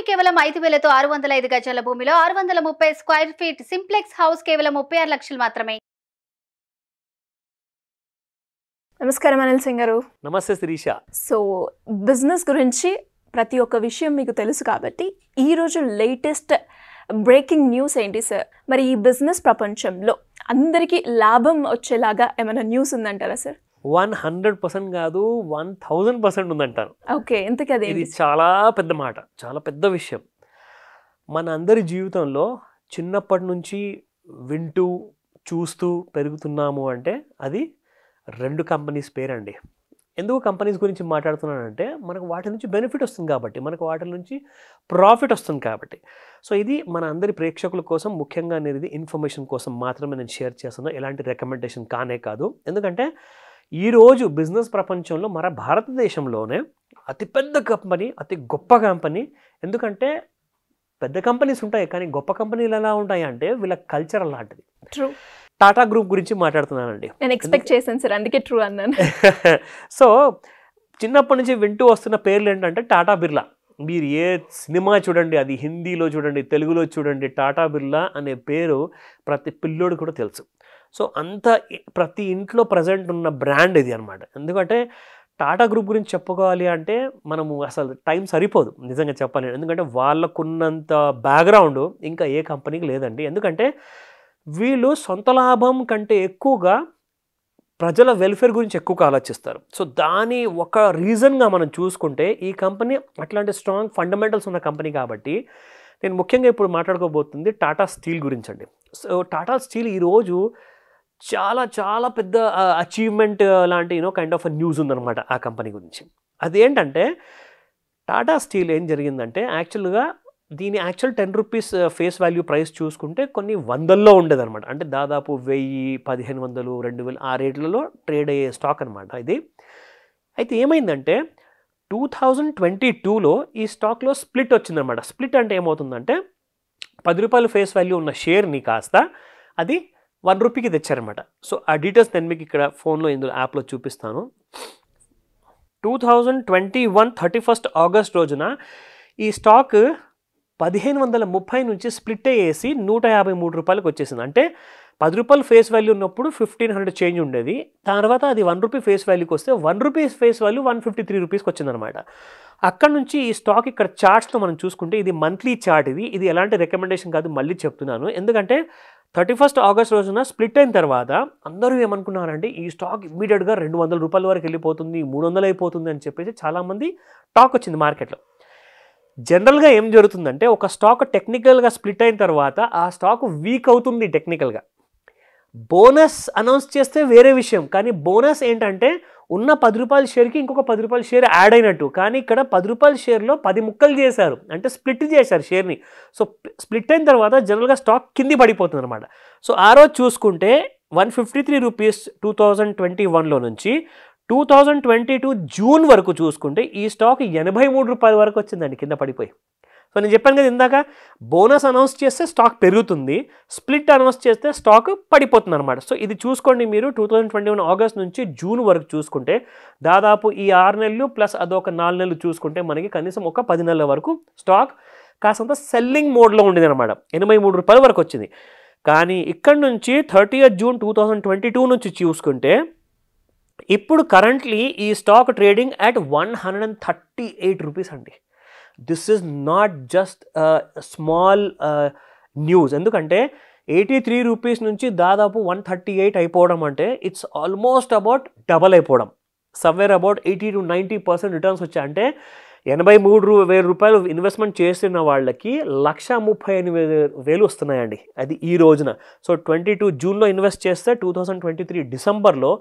భూమి కేవలం 5,000తో 605 గజాల భూమిలో 630 స్క్వేర్ ఫీట్ సింప్లెక్స్ హౌస్ కేవలం 36 లక్షలు మాత్రమే. నమస్కారం అనిల్ సింగ్ గారు. నమస్తే శిరీష. సో బిజినెస్ గురించి ప్రతి ఒక్క విషయం మీకు తెలుసు కాబట్టి ఈరోజు లేటెస్ట్ బ్రేకింగ్ న్యూస్ ఏంటి సార్? మరి ఈ బిజినెస్ ప్రపంచంలో అందరికీ లాభం వచ్చేలాగా ఏమైనా న్యూస్ ఉందంటారా సార్? 100% కాదు, 1000% ఉందంటాను. ఓకే, ఇంతకీ అదే ఇది చాలా పెద్ద మాట, చాలా పెద్ద విషయం. మన అందరి జీవితంలో చిన్నప్పటి నుంచి వింటూ చూస్తూ పెరుగుతున్నాము అంటే అది 2 కంపెనీస్ పేరండి. ఎందుకు కంపెనీస్ గురించి మాట్లాడుతున్నానంటే మనకు వాటి నుంచి బెనిఫిట్ వస్తుంది కాబట్టి, మనకు వాటి నుంచి ప్రాఫిట్ వస్తుంది కాబట్టి. సో ఇది మన అందరి ప్రేక్షకుల కోసం, ముఖ్యంగా అనేది ఇన్ఫర్మేషన్ కోసం మాత్రమే నేను షేర్ చేస్తున్నాను, ఎలాంటి రికమెండేషన్ కానే కాదు. ఎందుకంటే ఈరోజు బిజినెస్ ప్రపంచంలో మన భారతదేశంలోనే అతిపెద్ద కంపెనీ, అతి గొప్ప కంపెనీ. ఎందుకంటే పెద్ద కంపెనీస్ ఉంటాయి కానీ గొప్ప కంపెనీలు ఎలా ఉంటాయి అంటే వీళ్ళ కల్చర్ అలాంటిది. ట్రూ. టాటా గ్రూప్ గురించి మాట్లాడుతున్నానండి. నేను ఎక్స్పెక్ట్ చేశాను సార్, అందుకే ట్రూ అన్నాను. సో చిన్నప్పటి నుంచి వింటూ వస్తున్న పేర్లు ఏంటంటే టాటా బిర్లా. మీరు ఏ సినిమా చూడండి, అది హిందీలో చూడండి, తెలుగులో చూడండి, టాటా బిర్లా అనే పేరు ప్రతి పిల్లోడు కూడా తెలుసు. సో అంత ప్రతి ఇంట్లో ప్రజెంట్ ఉన్న బ్రాండ్ ఇది అనమాట. ఎందుకంటే టాటా గ్రూప్ గురించి చెప్పుకోవాలి అంటే మనము అసలు టైం సరిపోదు నిజంగా చెప్పాలి. ఎందుకంటే వాళ్ళకున్నంత బ్యాక్గ్రౌండ్ ఇంకా ఏ కంపెనీకి లేదండి. ఎందుకంటే వీళ్ళు సొంత లాభం కంటే ఎక్కువగా ప్రజల వెల్ఫేర్ గురించి ఎక్కువగా ఆలోచిస్తారు. సో దాని ఒక రీజన్గా మనం చూసుకుంటే ఈ కంపెనీ అట్లాంటి స్ట్రాంగ్ ఫండమెంటల్స్ ఉన్న కంపెనీ కాబట్టి నేను ముఖ్యంగా ఇప్పుడు మాట్లాడుకోబోతుంది టాటా స్టీల్ గురించి అండి. సో టాటా స్టీల్ ఈరోజు చాలా చాలా పెద్ద అచీవ్మెంట్ లాంటి కైండ్ ఆఫ్ న్యూస్ ఉందన్నమాట ఆ కంపెనీ గురించి. అదేంటంటే టాటా స్టీల్ ఏం జరిగిందంటే యాక్చువల్గా దీని actual 10 rupees face value price చూసుకుంటే కొన్ని వందల్లో ఉండేదన్నమాట. అంటే దాదాపు 1000, 1500, 2000 ఆ రేట్లలో ట్రేడ్ అయ్యే స్టాక్ అనమాట ఇది. అయితే ఏమైందంటే 2022లో ఈ స్టాక్లో స్ప్లిట్ వచ్చిందనమాట. స్ప్లిట్ అంటే ఏమవుతుందంటే 10 రూపాయలు ఫేస్ వాల్యూ ఉన్న షేర్ని కాస్త అది 1 రూపీకి తెచ్చారనమాట. సో ఆ డీటెయిల్స్ నేను మీకు ఇక్కడ ఫోన్లో ఇందులో యాప్లో చూపిస్తాను. 2021 31 ఆగస్ట్ రోజున ఈ స్టాక్ 1530 నుంచి స్ప్లిట్ అయ్యేసి 153 రూపాయలకు వచ్చేసింది. అంటే 10 రూపాయలు ఫేస్ వాల్యూ ఉన్నప్పుడు 1500 చేంజ్ ఉండేది. తర్వాత అది 1 రూపీ ఫేస్ వాల్యూకి వస్తే 1 రూపీ ఫేస్ వాల్యూ 153 రూపీస్కి వచ్చిందనమాట. అక్కడ నుంచి ఈ స్టాక్ ఇక్కడ చార్ట్స్లో మనం చూసుకుంటే ఇది మంత్లీ చార్ట్. ఇది ఎలాంటి రికమెండేషన్ కాదు, మళ్ళీ చెప్తున్నాను. ఎందుకంటే 31 ఆగస్ట్ రోజున స్ప్లిట్ అయిన తర్వాత అందరూ ఏమనుకున్నారంటే ఈ స్టాక్ ఇమ్మీడియట్గా 200 రూపాయల వరకు వెళ్ళిపోతుంది, 300 అయిపోతుంది అని చెప్పేసి చాలామంది టాక్ వచ్చింది మార్కెట్లో. జనరల్గా ఏం జరుగుతుందంటే ఒక స్టాక్ టెక్నికల్గా స్ప్లిట్ అయిన తర్వాత ఆ స్టాక్ వీక్ అవుతుంది టెక్నికల్గా. బోనస్ అనౌన్స్ చేస్తే వేరే విషయం, కానీ బోనస్ ఏంటంటే ఉన్న 10 రూపాయల షేర్కి ఇంకొక 10 రూపాయల షేర్ యాడ్ అయినట్టు. కానీ ఇక్కడ 10 రూపాయల షేర్లో 10 ముక్కలు చేశారు, అంటే స్ప్లిట్ చేశారు షేర్ని. సో స్ప్లిట్ అయిన తర్వాత జనరల్గా స్టాక్ కింది పడిపోతుంది అనమాట. సో ఆ రోజు చూసుకుంటే 153 రూపీస్ 2021లో నుంచి 2022 జూన్ వరకు చూసుకుంటే ఈ స్టాక్ 83 రూపాయల వరకు వచ్చిందండి కింద పడిపోయి. సో నేను చెప్పాను కదా ఇందాక, బోనస్ అనౌన్స్ చేస్తే స్టాక్ పెరుగుతుంది, స్ప్లిట్ అనౌన్స్ చేస్తే స్టాక్ పడిపోతుంది అనమాట. సో ఇది చూసుకోండి మీరు 2021 ఆగస్ట్ నుంచి జూన్ వరకు చూసుకుంటే దాదాపు ఈ 6 నెలలు ప్లస్ అదొక 4 నెలలు చూసుకుంటే మనకి కనీసం ఒక 10 నెలల వరకు స్టాక్ కాసంత సెల్లింగ్ మోడ్లో ఉండేది అనమాట. 83 రూపాయల వరకు వచ్చింది. కానీ ఇక్కడ నుంచి 30th జూన్ 2022 నుంచి చూసుకుంటే ఇప్పుడు కరెంట్లీ ఈ స్టాక్ ట్రేడింగ్ అట్ 138 రూపీస్ అండి. This is not just small news. ఎందుకంటే 83 రూపీస్ నుంచి దాదాపు 138 అయిపోవడం అంటే ఇట్స్ ఆల్మోస్ట్ అబౌట్ డబల్ అయిపోవడం. సమ్వేర్ అబౌట్ 80 to 90% రిటర్న్స్ వచ్చాయి. అంటే 83,000 రూపాయలు ఇన్వెస్ట్మెంట్ చేస్తున్న వాళ్ళకి 138,000 వస్తున్నాయండి అది ఈ రోజున. సో 22 జూన్లో ఇన్వెస్ట్ చేస్తే 2023 డిసెంబర్లో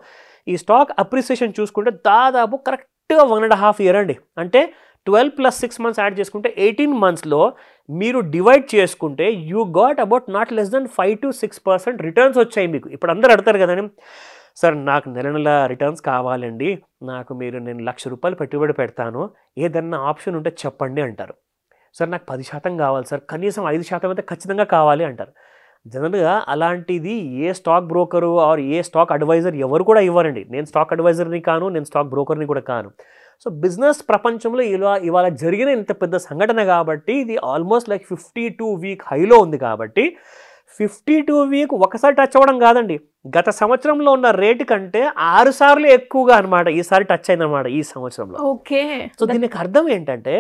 ఈ స్టాక్ అప్రిసియేషన్ చూసుకుంటే దాదాపు కరెక్ట్గా 1.5 year అండి. అంటే 12 + 6 months యాడ్ చేసుకుంటే 18 monthsలో మీరు డివైడ్ చేసుకుంటే you got about not less than 5 to 6% returns వచ్చాయి మీకు. ఇప్పుడు అందరూ అడతారు కదండి, సార్ నాకు నెల రిటర్న్స్ కావాలండి, నాకు నేను 1,00,000 రూపాయలు పెట్టుబడి పెడతాను, ఏదన్నా ఆప్షన్ ఉంటే చెప్పండి అంటారు. సార్ నాకు 10% కావాలి సార్, కనీసం 5% అయితే ఖచ్చితంగా కావాలి అంటారు. జనరల్గా అలాంటిది ఏ స్టాక్ బ్రోకరు ఆర్ ఏ స్టాక్ అడ్వైజర్ ఎవరు కూడా ఇవ్వరండి. నేను స్టాక్ అడ్వైజర్ని కాను, నేను స్టాక్ బ్రోకర్ని కూడా కాను. సో బిజినెస్ ప్రపంచంలో ఇవాళ జరిగిన ఇంత పెద్ద సంఘటన కాబట్టి ఇది ఆల్మోస్ట్ లైక్ 52 వీక్ హైలో ఉంది కాబట్టి 52 వీక్ ఒకసారి టచ్ అవ్వడం కాదండి, గత సంవత్సరంలో ఉన్న రేటు కంటే 6 సార్లు ఎక్కువగా అనమాట ఈసారి టచ్ అయిందనమాట ఈ సంవత్సరంలో. ఓకే. సో దీనికి అర్థం ఏంటంటే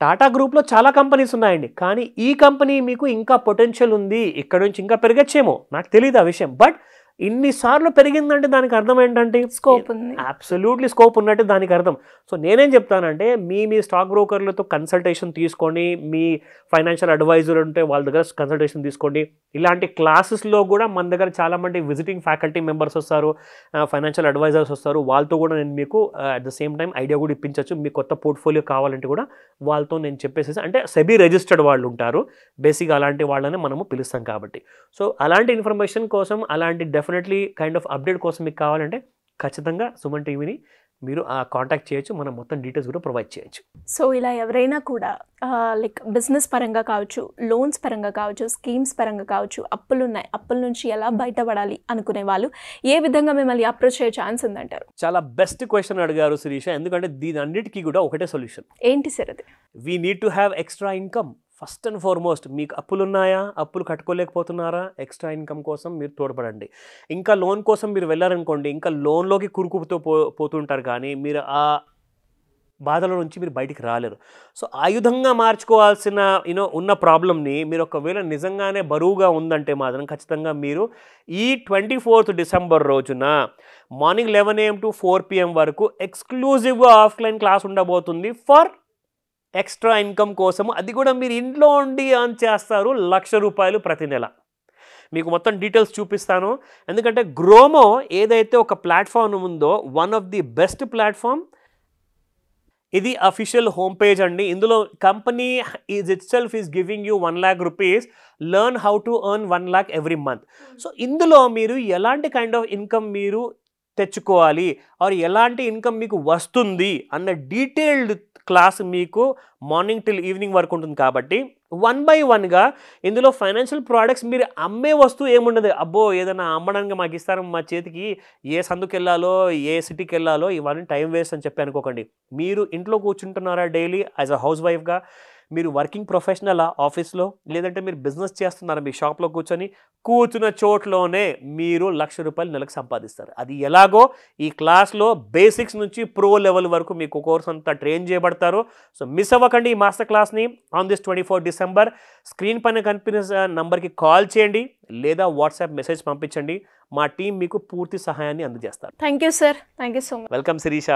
టాటా గ్రూప్లో చాలా కంపెనీస్ ఉన్నాయండి, కానీ ఈ కంపెనీ మీకు ఇంకా పొటెన్షియల్ ఉంది, ఇక్కడ నుంచి ఇంకా పెరగచ్చేమో, నాకు తెలియదు ఆ విషయం. బట్ ఇన్నిసార్లు పెరిగిందంటే దానికి అర్థం ఏంటంటే స్కోప్ ఉంది, అబ్సల్యూట్లీ స్కోప్ ఉన్నట్టు దానికి అర్థం. సో నేనేం చెప్తానంటే మీ స్టాక్ బ్రోకర్లతో కన్సల్టేషన్ తీసుకోండి, మీ ఫైనాన్షియల్ అడ్వైజర్ ఉంటే వాళ్ళ దగ్గర కన్సల్టేషన్ తీసుకోండి. ఇలాంటి క్లాసెస్లో కూడా మన దగ్గర చాలామంది విజిటింగ్ ఫ్యాకల్టీ మెంబర్స్ వస్తారు, ఫైనాన్షియల్ అడ్వైజర్స్ వస్తారు, వాళ్ళతో కూడా నేను మీకు at the same time idea కూడా ఇప్పించవచ్చు. మీ కొత్త పోర్ట్ఫోలియో కావాలంటే కూడా వాళ్ళతో నేను చెప్పేసి, అంటే సెబీ రిజిస్టర్డ్ వాళ్ళు ఉంటారు బేసిక్గా, అలాంటి వాళ్ళని మనము పిలుస్తాం కాబట్టి. సో అలాంటి ఇన్ఫర్మేషన్ కోసం, అలాంటి డెఫినెట్లీ కైండ్ ఆఫ్ అప్డేట్ కోసం మీకు కావాలంటే ఖచ్చితంగా సుమన్ టీవీని మీరు కాంటాక్ట్ చేయొచ్చు, మనం మొత్తం డీటెయిల్స్ కూడా ప్రొవైడ్ చేయొచ్చు. సో ఇలా ఎవరైనా కూడా లైక్ బిజినెస్ పరంగా కావచ్చు, లోన్స్ పరంగా కావచ్చు, స్కీమ్స్ పరంగా కావచ్చు, అప్పులు ఉన్నాయి, అప్పుల నుంచి ఎలా బయటపడాలి అనుకునే వాళ్ళు ఏ విధంగా మిమ్మల్ని అప్రోచ్ అయ్యే ఛాన్స్ ఉందంటారు? చాలా బెస్ట్ క్వశ్చన్ అడిగారు శిరీష, ఎందుకంటే దీని అన్నిటికీ కూడా ఒకటే సొల్యూషన్. ఏంటి సార్ అది? We need to have extra income. First and foremost మీకు అప్పులు ఉన్నాయా, అప్పులు కట్టుకోలేకపోతున్నారా, ఎక్స్ట్రా ఇన్కమ్ కోసం మీరు తోడ్పడండి. ఇంకా లోన్ కోసం మీరు వెళ్ళారనుకోండి, ఇంకా లోన్లోకి కురుకుతో పోతుంటారు, కానీ మీరు ఆ బాధల నుంచి మీరు బయటికి రాలేరు. సో ఆయుధంగా మార్చుకోవాల్సిన ఉన్న ప్రాబ్లమ్ని మీరు ఒకవేళ నిజంగానే బరువుగా ఉందంటే మాత్రం ఖచ్చితంగా మీరు ఈ 24th డిసెంబర్ రోజున మార్నింగ్ 11 AM to 4 PM వరకు ఎక్స్క్లూజివ్గా ఆఫ్లైన్ క్లాస్ ఉండబోతుంది ఫర్ ఎక్స్ట్రా ఇన్కమ్ కోసము. అది కూడా మీరు ఇంట్లో ఉండి ఎర్న్ చేస్తారు, ₹1,00,000 ప్రతి నెల. మీకు మొత్తం డీటెయిల్స్ చూపిస్తాను, ఎందుకంటే గ్రోమో ఏదైతే ఒక ప్లాట్ఫామ్ ఉందో, one of the best platform. ఇది అఫీషియల్ హోమ్ పేజ్ అండి. ఇందులో company is it self is giving you ₹1,00,000, learn how to earn 1 lakh every month. So ఇందులో మీరు ఎలాంటి కైండ్ ఆఫ్ ఇన్కమ్ మీరు తెచ్చుకోవాలి, ఆర్ ఎలాంటి ఇన్కమ్ మీకు వస్తుంది అన్న డీటెయిల్డ్ క్లాస్ మీకు మార్నింగ్ టిల్ ఈవినింగ్ వరకు ఉంటుంది. కాబట్టి 1 by 1గా ఇందులో ఫైనాన్షియల్ ప్రోడక్ట్స్, మీరు అమ్మే వస్తువు ఏముండదు. అబ్బో ఏదైనా అమ్మడానికి మాకు ఇస్తారు మా చేతికి, ఏ సందుకు వెళ్ళాలో, ఏ సిటీకి వెళ్ళాలో, ఇవన్నీ టైం వేస్ట్ అని చెప్పి అనుకోకండి. మీరు ఇంట్లో కూర్చుంటున్నారా డైలీ యాజ్ అ హౌస్ వైఫ్గా, మీరు వర్కింగ్ ప్రొఫెషనల్ ఆఫీస్లో, లేదంటే మీరు బిజినెస్ చేస్తున్నారా మీ షాప్లో కూర్చున్న చోట్లోనే మీరు ₹1,00,000 నెలకు సంపాదిస్తారు. అది ఎలాగో ఈ క్లాస్లో బేసిక్స్ నుంచి ప్రో లెవెల్ వరకు మీకు కోర్స్ అంతా ట్రైన్ చేయబడతారు. సో మిస్ అవ్వకండి ఈ మాస్టర్ క్లాస్ని ఆన్ దిస్ 24 డిసెంబర్. స్క్రీన్ పైన కనిపిన నంబర్కి కాల్ చేయండి లేదా వాట్సాప్ మెసేజ్ పంపించండి, మా టీం మీకు పూర్తి సహాయాన్ని అందజేస్తారు. Thank you sir, thank you so much. Welcome Sirisha.